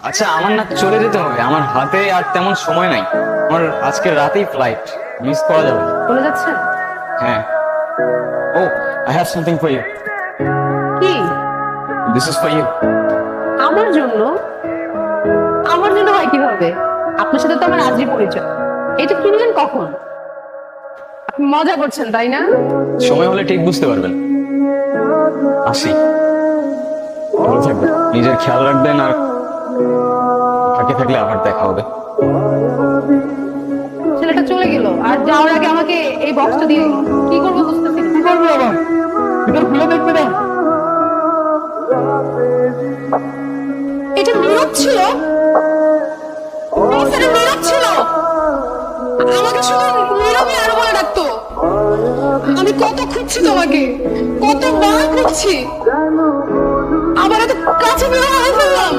আচ্ছা, আমার না চলে যেতে হবে, আমার হাতে আর তেমন সময় নাই। আমার আজকে রাতেই ফ্লাইট, মিস করা যাবে না। চলে যাচ্ছেন? হ্যাঁ। ও, I have something for you. কি? This is for you. আমার জন্য? আমার জন্য হয় কিভাবে? আপনার সাথে তো আমার আজই পরিচয়। এটা কিনলেন কখন? আপনি মজা করছেন তাই না? সময় হলে ঠিক বুঝতে পারবেন। আসি। ভালো থাকবেন, নিজের খেয়াল রাখবেন, আর ফাঁকে থাকলে আবার দেখা হবে। ছেলেটা চলে গেল আর যাওয়ার আগে আমাকে এই বক্সটা দিয়ে গেল। কি করবো বুঝতেছি না। কি করবি আবার? ভিতর খুলে দেখবে না? এটা নীরব ছিল? এটা নীরব ছিল? আমাকে শুধু নীরবই আরো বলে ডাকতো। আমি কত খুঁজছি তোমাকে, কতবার খুঁজছি, আবার এত কাছে বের হয়ে ফেললাম।